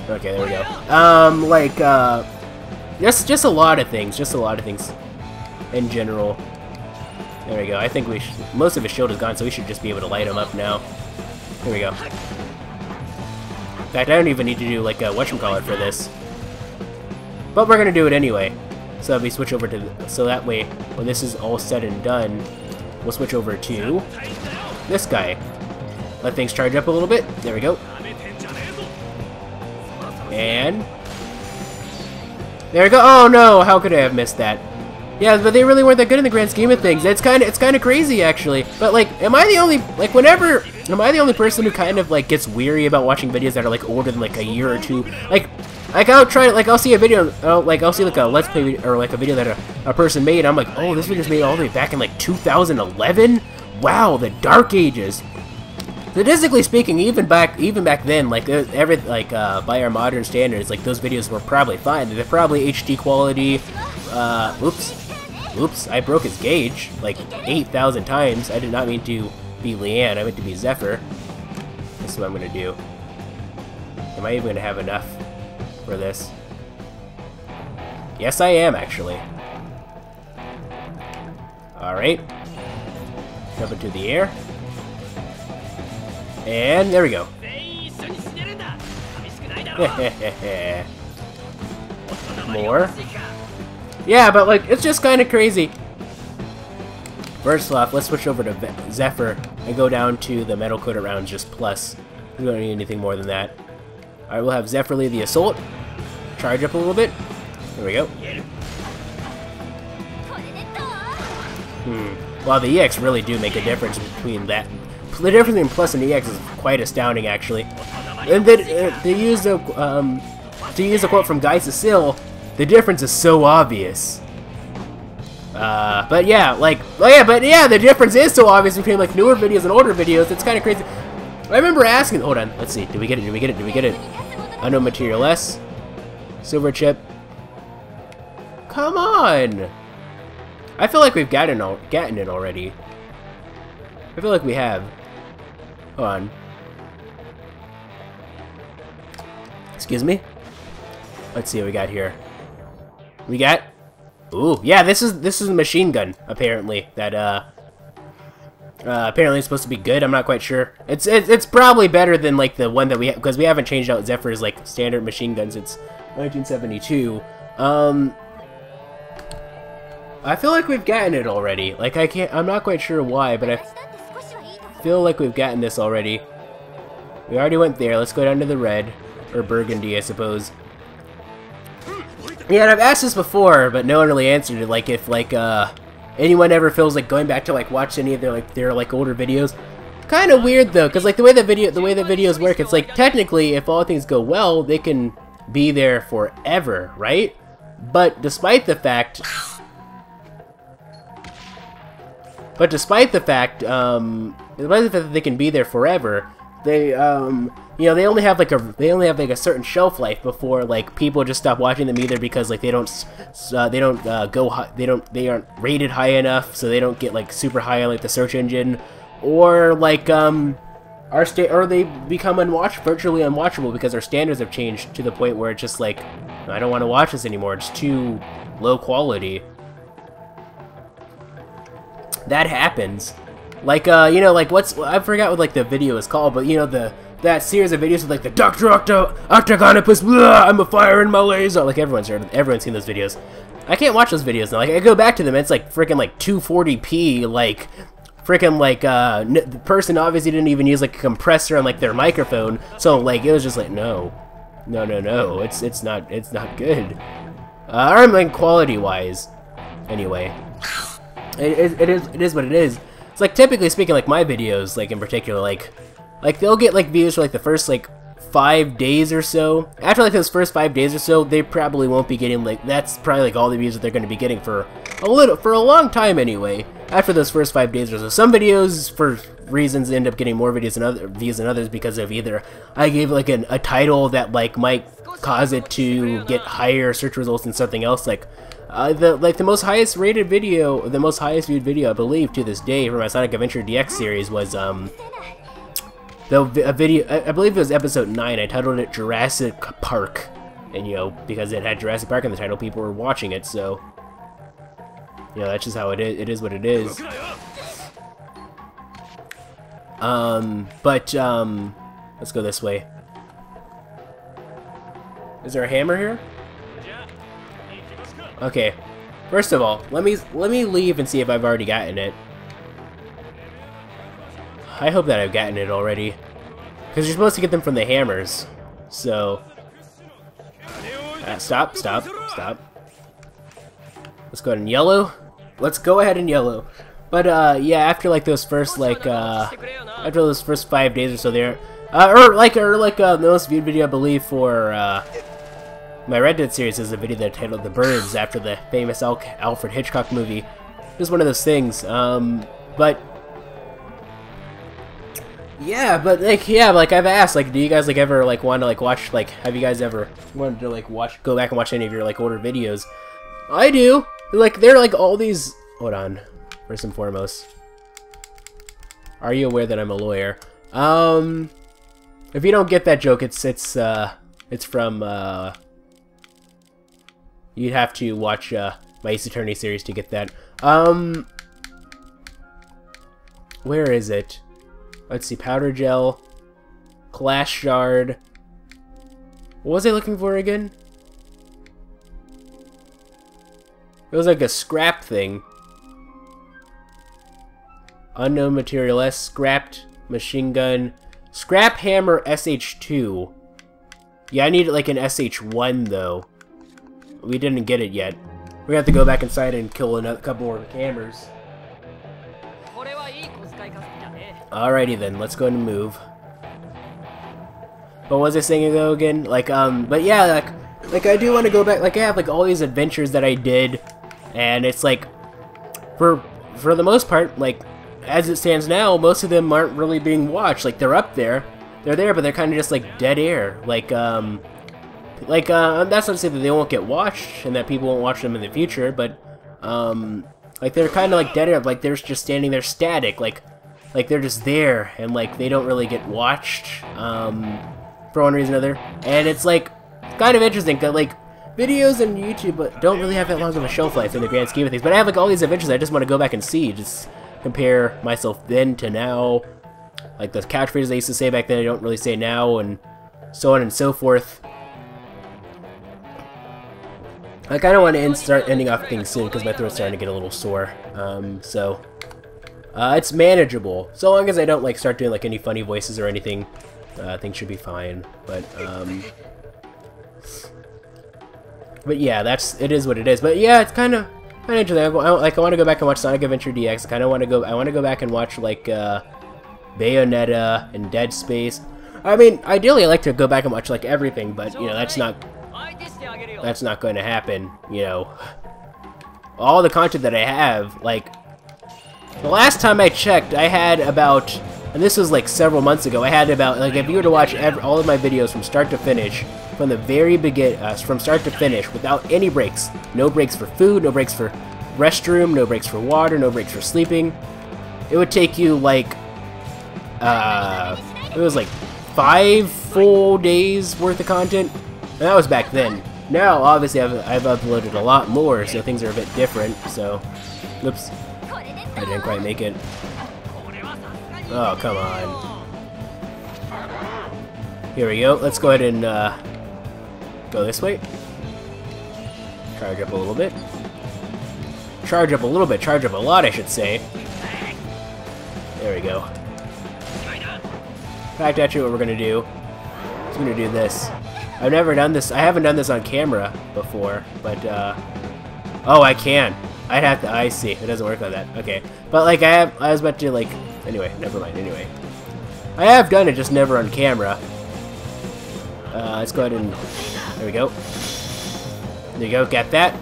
Okay, there we go. Just a lot of things. In general. There we go. I think most of his shield is gone, so we should just be able to light him up now. Here we go. In fact, I don't even need to do like a whatchamacallit for this. But we're gonna do it anyway. So if we switch over to so that way when this is all said and done, we'll switch over to this guy. Let things charge up a little bit. There we go. And there we go. Oh no, how could I have missed that? Yeah, but they really weren't that good in the grand scheme of things. It's kind of crazy actually. But like, am I the only person who kind of like gets weary about watching videos that are like older than like a year or two? Like I'll see a video, I'll see like a Let's Play or like a video that a person made. I'm like, oh, this video's made all the way back in like 2011. Wow, the dark ages. Statistically speaking, even back then, like by our modern standards, like those videos were probably fine. They're probably HD quality. Oops, I broke his gauge like 8,000 times. I did not mean to be Leanne. I meant to be Zephyr. This is what I'm gonna do. Am I even gonna have enough for this? Yes, I am actually. Alright. Jump into the air. And there we go. More. Yeah, but like, it's just kind of crazy. First off, let's switch over to Zephyr and go down to the metal coated rounds just plus. We don't need anything more than that. Alright, we'll have Zephyr lead the assault. Charge up a little bit. There we go. Wow, the EX really do make a difference between that. The difference between plus and EX is quite astounding, actually. And then, to use a quote from Guy Cecile, the difference is so obvious. But yeah, the difference is so obvious between like newer videos and older videos. It's kind of crazy. I remember asking. Hold on, let's see. Did we get it? Did we get it? Did we get it? Unknown material S. Silver chip. Come on. I feel like we've gotten it already. I feel like we have. Hold on. Excuse me. Let's see what we got here. We got. Ooh, yeah. This is a machine gun. Apparently that apparently it's supposed to be good. I'm not quite sure. It's probably better than like the one that we have because we haven't changed out Zephyr's like standard machine guns. It's 1972. I feel like we've gotten it already. Like I'm not quite sure why, but I feel like we've gotten this already. We already went there. Let's go down to the red or burgundy, I suppose. Yeah, and I've asked this before, but no one really answered it. Like if like anyone ever feels like going back to like watch any of their older videos. Kind of weird though, because like the way the videos work, it's like technically if all things go well, they can be there forever, right? But despite the fact that they can be there forever, they you know, they only have like a certain shelf life before like people just stop watching them either because like they aren't rated high enough, so they don't get like super high on like the search engine, or like or they become virtually unwatchable because our standards have changed to the point where it's just like I don't want to watch this anymore. It's too low quality. That happens. Like, you know, like, I forgot what, like, the video is called, but, you know, that series of videos with, like, the Dr. Octagonopus, blah, I'm a fire in my laser. Like, everyone's seen those videos. I can't watch those videos now. Like, I go back to them, and it's, like, freaking, like, 240p, like, freaking, like, the person obviously didn't even use, like, a compressor on, like, their microphone, so, like, it was just like, no, it's not good. I mean, quality-wise, anyway. It is what it is. It's like typically speaking, like my videos, like in particular, like they'll get like views for like the first like 5 days or so. After like those first 5 days or so, they probably won't be getting like that's probably like all the views that they're going to be getting for a long time anyway. After those first 5 days or so, some videos for reasons end up getting more views than others because of either I gave like a title that like might cause it to get higher search results than something else like. The most highest rated video, the most highest viewed video, I believe, to this day from my Sonic Adventure DX series was a video. I believe it was episode 9. I titled it Jurassic Park, and you know because it had Jurassic Park in the title, people were watching it. So you know that's just how it is. It is what it is. Let's go this way. Is there a hammer here? Okay, first of all, let me leave and see if I've already gotten it. I hope that I've gotten it already, because you're supposed to get them from the hammers. So, stop. Let's go ahead and yellow. Let's go ahead and yellow. But yeah, after like those first after those first 5 days or so there, or like the most viewed video I believe for my Red Dead series is a video that I titled The Birds after the famous Alfred Hitchcock movie. Just one of those things. But yeah, like I've asked, like, do you guys like ever like want to like watch like have you guys ever wanted to like go back and watch any of your like older videos? I do. Like they're like all these. Hold on. First and foremost, are you aware that I'm a lawyer? If you don't get that joke, it's from you'd have to watch my Ace Attorney series to get that. Where is it? Let's see, powder gel, glass shard. What was I looking for again? It was like a scrap thing. Unknown material S, scrapped machine gun, scrap hammer SH2. Yeah, I need like an SH1 though. We didn't get it yet. We have to go back inside and kill another couple more hammers. Alrighty then, let's go ahead and move. What was I saying though again? Like, but yeah, like I do want to go back. Like I have like all these adventures that I did, and it's like, for the most part, like as it stands now, most of them aren't really being watched. Like they're up there, they're there, but they're kind of just like dead air. Like that's not to say that they won't get watched and that people won't watch them in the future, but like they're kind of like dead air. Like they're just standing there static. Like they're just there, and like they don't really get watched for one reason or another. And it's like kind of interesting because like videos on YouTube don't really have that long of a shelf life in the grand scheme of things. But I have like all these adventures I just want to go back and see, just compare myself then to now. Like the catchphrases I used to say back then I don't really say now, and so on and so forth. I kind of want to start ending off things soon because my throat's starting to get a little sore. So it's manageable. So long as I don't like start doing like any funny voices or anything, things should be fine. But yeah, it is what it is. But yeah, it's kind of interesting. I want to go back and watch Sonic Adventure DX. I want to go back and watch like Bayonetta and Dead Space. I mean, ideally I like to go back and watch like everything, but you know, that's not going to happen, you know. All the content that I have, like the last time I checked, I had about, and this was like several months ago, I had about, like if you were to watch all of my videos from start to finish, from the very beginning, from start to finish, without any breaks, no breaks for food, no breaks for restroom, no breaks for water, no breaks for sleeping, it would take you like, it was like 5 full days worth of content, and that was back then. Now, obviously, I've uploaded a lot more, so things are a bit different, so, oops, I didn't quite make it. Oh, come on. Here we go, let's go ahead and, go this way. Charge up a little bit. Charge up a little bit, charge up a lot, I should say. There we go. In fact, actually, what we're gonna do is we're gonna do this. I've never done this. I haven't done this on camera before, but oh, I can. I'd have to. I see. It doesn't work like that. Okay, but like I was about to like. Anyway, never mind. Anyway, I have done it, just never on camera. Let's go ahead and. There we go. There you go. Get that.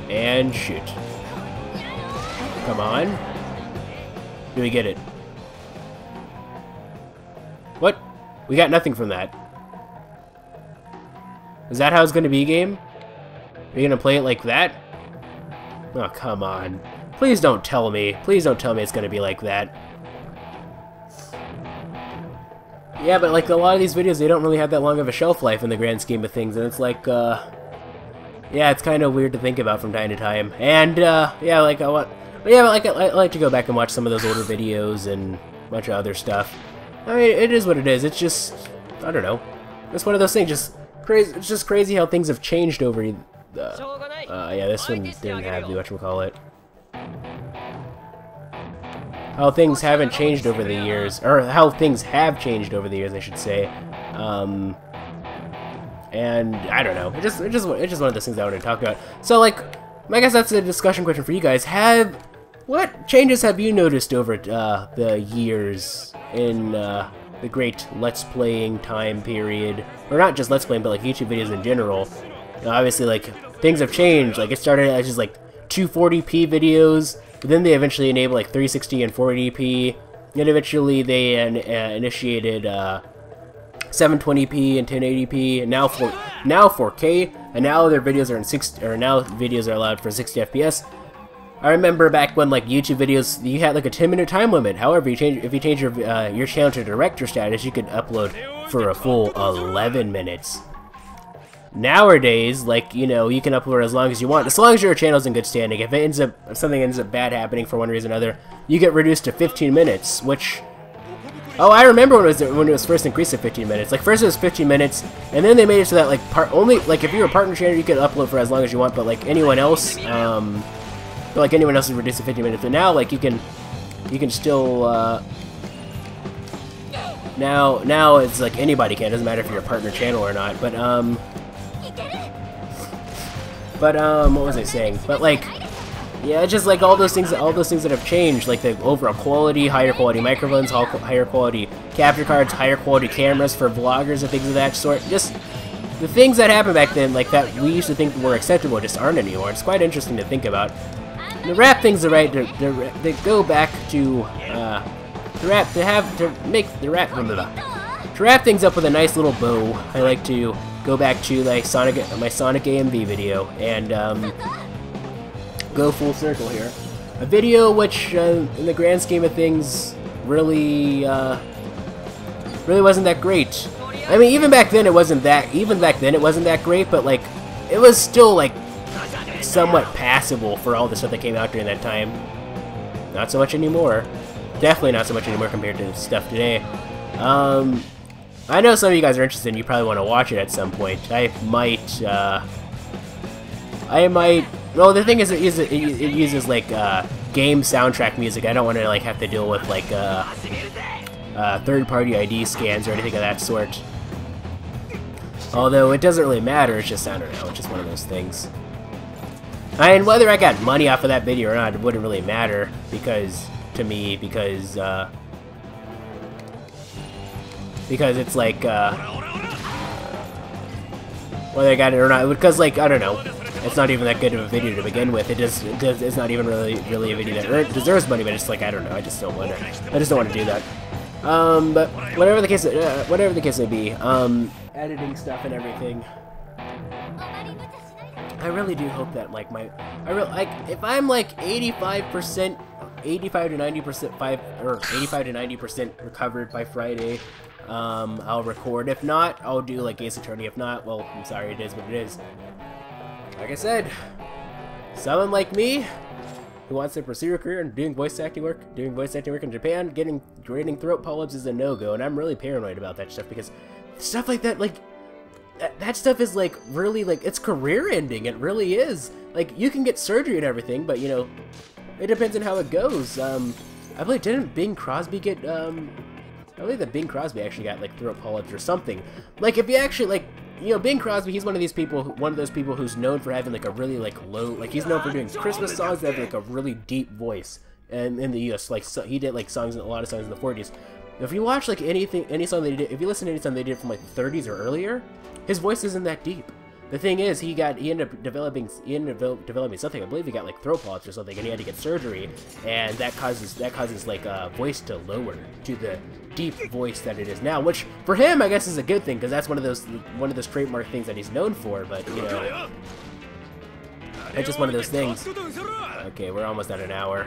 And shoot. Come on. Do we get it? What? We got nothing from that. Is that how it's going to be, game? Are you going to play it like that? Oh, come on. Please don't tell me. Please don't tell me it's going to be like that. Yeah, but like a lot of these videos, they don't really have that long of a shelf life in the grand scheme of things, and it's like, yeah, it's kind of weird to think about from time to time. And, yeah, like I like to go back and watch some of those older videos and a bunch of other stuff. I mean, it is what it is. It's just, I don't know. It's one of those things, just crazy. It's just crazy how things have changed over. Yeah, this one didn't have the whatchamacallit. How things haven't changed over the years, or how things have changed over the years, I should say. And I don't know. It's just one of those things I want to talk about. So, like, I guess that's a discussion question for you guys. What changes have you noticed over the years in the great Let's Playing time period? Or not just Let's Playing, but like YouTube videos in general. You know, obviously, like, things have changed. Like, it started as just like 240p videos, but then they eventually enabled like 360 and 480p. And eventually they initiated 720p and 1080p, and now 4K, and now their videos are now videos are allowed for 60 FPS. I remember back when like YouTube videos, you had like a 10-minute time limit. However, if you change your channel to director status, you could upload for a full 11 minutes. nowadays, like, you know, you can upload as long as you want, as long as your channel's in good standing. If something ends up bad happening for one reason or another, you get reduced to 15 minutes, which... Oh, I remember when it was first increased to 15 minutes. Like, first it was 15 minutes, and then they made it so that, like, like, if you're a partner channel, you can upload for as long as you want, but, like, anyone else, is reduced to 15 minutes. But now, like, you can still, now it's like anybody can. It doesn't matter if you're a partner channel or not. But what was I saying? But like, yeah, it's just like all those things that have changed, like the overall quality, higher quality microphones, higher quality capture cards, higher quality cameras for vloggers and things of that sort. Just the things that happened back then, like that we used to think were acceptable, just aren't anymore. It's quite interesting to think about. To wrap things right, they go back to wrap things up with a nice little bow. I like to go back to like my Sonic AMV video and go full circle here. A video which, in the grand scheme of things, really wasn't that great. I mean, even back then it wasn't that great, but like it was still like somewhat passable for all the stuff that came out during that time. Not so much anymore. Definitely not so much anymore compared to stuff today. I know some of you guys are interested and you probably want to watch it at some point. I might, well, the thing is, it uses like, game soundtrack music. I don't want to, like, have to deal with, like, third-party ID scans or anything of that sort. Although, it doesn't really matter, it's just, I don't know, it's just one of those things. And whether I got money off of that video or not, it wouldn't really matter, because it's like, whether I got it or not, because, like, I don't know, it's not even that good of a video to begin with. It's not even really a video that deserves money, but it's like, I don't know, I just don't want to do that. But whatever the case may be, editing stuff and everything, I really do hope that, like, if I'm like 85 to 90% recovered by Friday, I'll record. If not, I'll do like Ace Attorney. If not, well, I'm sorry, it is what it is. Like I said, someone like me who wants to pursue a career in doing voice acting work in Japan, grading throat polyps is a no-go, and I'm really paranoid about that stuff, because stuff like that, like, that stuff is, like, really, like, it's career-ending. It really is. Like, you can get surgery and everything, but, you know, it depends on how it goes. I believe, didn't Bing Crosby get, I believe that Bing Crosby actually got, like, throat polyps or something. Like, if you actually, like, you know, Bing Crosby, he's one of those people who's known for having, like, a really, like, low, like, he's known for doing Christmas songs that have, like, a really deep voice. And in the U.S., like, so he did, like, a lot of songs in the 40s. If you watch, like, any song they did, if you listen to any song they did from, like, the 30s or earlier, his voice isn't that deep. The thing is, he ended up developing something. I believe he got, like, throat polyps or something, and he had to get surgery, and that causes like, voice to lower to the deep voice that it is now, which for him, I guess, is a good thing, because that's one of those trademark things that he's known for. But, you know, it's just one of those things. Okay, we're almost at an hour.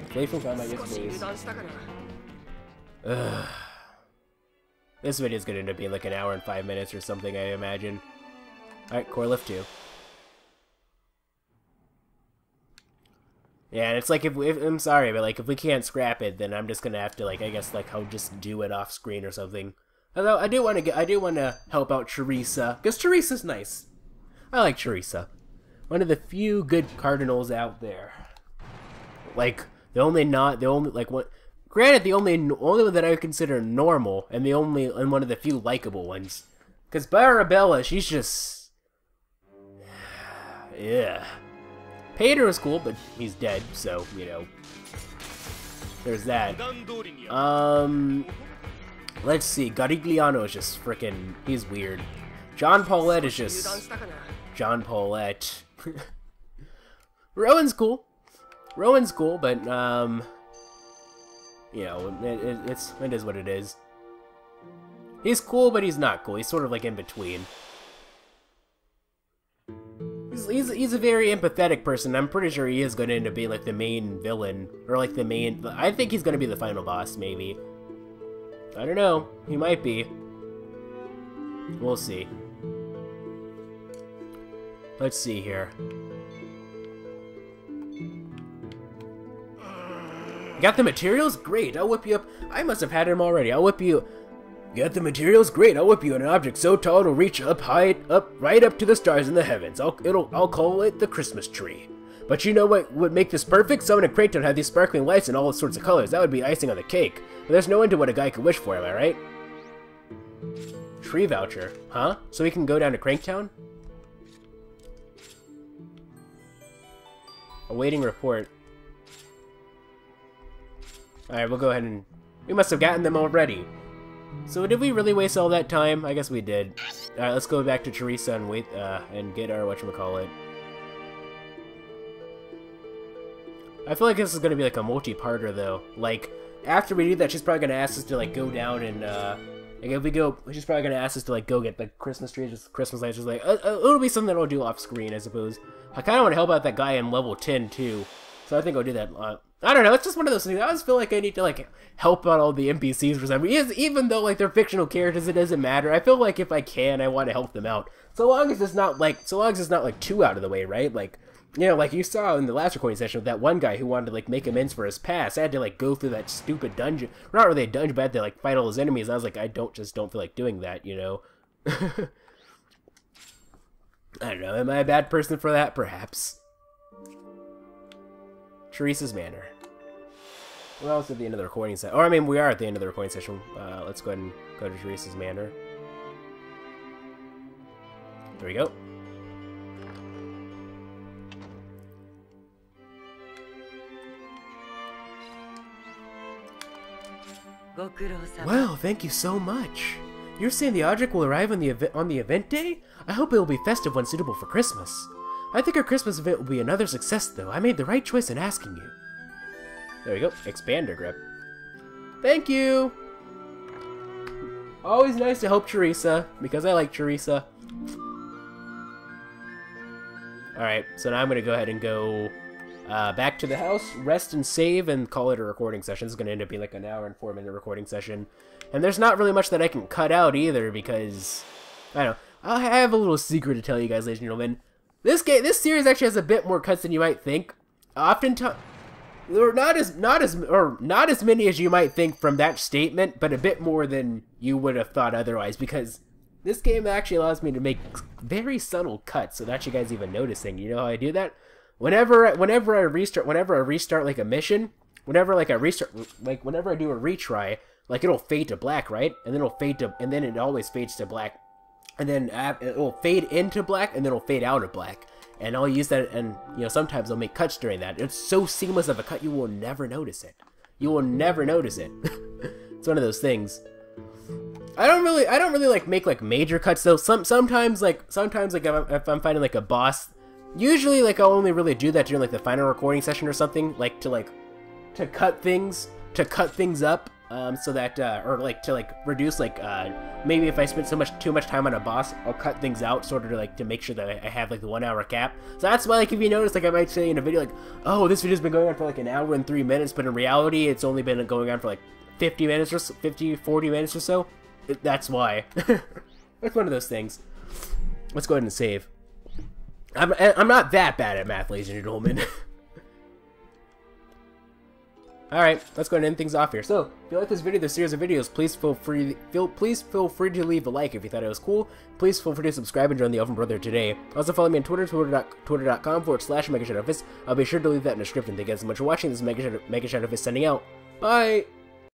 Playful time, I guess, please. Ugh. This video is going to end up being like an hour and 5 minutes or something, I imagine. Alright, core lift 2. Yeah, and it's like, if I'm sorry, but like, if we can't scrap it, then I'm just going to have to, like, I guess, like, I'll just do it off screen or something. Although, I do want to help out Teresa, because Teresa's nice. I like Teresa. One of the few good cardinals out there. Like, granted, the only one that I would consider normal, and one of the few likable ones. Because Barabella, she's just... yeah. Pater was cool, but he's dead, so, you know. There's that. Let's see, Garigliano is just frickin'... he's weird. John Paulette is just... John Paulette. Rowan's cool, but, you know, it is what it is. He's cool, but he's not cool. He's sort of like in between. He's a very empathetic person. I'm pretty sure he is going to end up being like the main villain, or like the main... I think he's going to be the final boss, maybe. I don't know. He might be. We'll see. Let's see here. Got the materials? Great, I'll whip you up. I must have had him already. I'll whip you. Got the materials? Great, I'll whip you in an object so tall it'll reach up high, right up to the stars in the heavens. I'll call it the Christmas tree. But you know what would make this perfect? Someone in Cranktown had these sparkling lights in all sorts of colors. That would be icing on the cake. But there's no end to what a guy could wish for, am I right? Tree voucher. Huh? So we can go down to Cranktown? Awaiting report. Alright, we'll go ahead and... We must have gotten them already. So did we really waste all that time? I guess we did. Alright, let's go back to Teresa and wait, and get our whatchamacallit. I feel like this is gonna be like a multi-parter though. Like, after we do that, she's probably gonna ask us to like go down and, like if we go, she's probably gonna ask us to like go get the Christmas tree, just Christmas lights, just like, it'll be something that I'll do off screen, I suppose. I kinda wanna help out that guy in level 10 too. So I think I'll do that. I don't know, it's just one of those things. I always feel like I need to, like, help out all the NPCs for some reason. Even though, like, they're fictional characters, it doesn't matter. I feel like if I can, I want to help them out. So long as it's not, like, too out of the way, right? Like, you know, like you saw in the last recording session with that one guy who wanted to, like, make amends for his past. I had to, like, go through that stupid dungeon. Not really a dungeon, but I had to, like, fight all his enemies. I was like, I don't feel like doing that, you know? I don't know, am I a bad person for that? Perhaps. Teresa's Manor. We're almost at the end of the recording session. Or, I mean, we are at the end of the recording session. Let's go ahead and go to Teresa's Manor. There we go. Well, thank you so much. You're saying the object will arrive on the event day? I hope it will be festive one suitable for Christmas. I think our Christmas event will be another success, though. I made the right choice in asking you. There we go. Expander grip. Thank you! Always nice to help Teresa, because I like Teresa. Alright, so now I'm going to go ahead and go back to the house, rest and save, and call it a recording session. This is going to end up being like an hour and 4-minute recording session. And there's not really much that I can cut out either, because... I don't know. I have a little secret to tell you guys, ladies and gentlemen. This series actually has a bit more cuts than you might think. Oftentimes... Or not as many as you might think from that statement, but a bit more than you would have thought otherwise, because this game actually allows me to make very subtle cuts without you guys even noticing. You know how I do that? Whenever I restart like a mission, whenever I do a retry, like it'll fade to black, right? And then it always fades to black, and then it will fade into black, and then it'll fade out of black. And I'll use that, and you know, sometimes I'll make cuts during that. It's so seamless of a cut, you will never notice it. You will never notice it. It's one of those things. I don't really like make like major cuts though. Sometimes like if I'm fighting like a boss, usually like I'll only really do that during like the final recording session or something, like to cut things up. So that, or like to reduce maybe if I spend too much time on a boss, I'll cut things out sort of to make sure that I have like the 1 hour cap. So that's why, like, if you notice, like I might say in a video like, oh, this video's been going on for like an hour and 3 minutes, but in reality it's only been going on for like 40 minutes or so. That's why. It's one of those things. Let's go ahead and save. I'm not that bad at math, ladies and gentlemen. Alright, let's go ahead and end things off here. So, if you like this video, this series of videos, please feel free to leave a like if you thought it was cool. Please feel free to subscribe and join the Elven Brother today. Also follow me on Twitter, twitter.com/MegaShadowFist. I'll be sure to leave that in the description. Thank you guys so much for watching. This is MegaShadowFist signing out. Bye!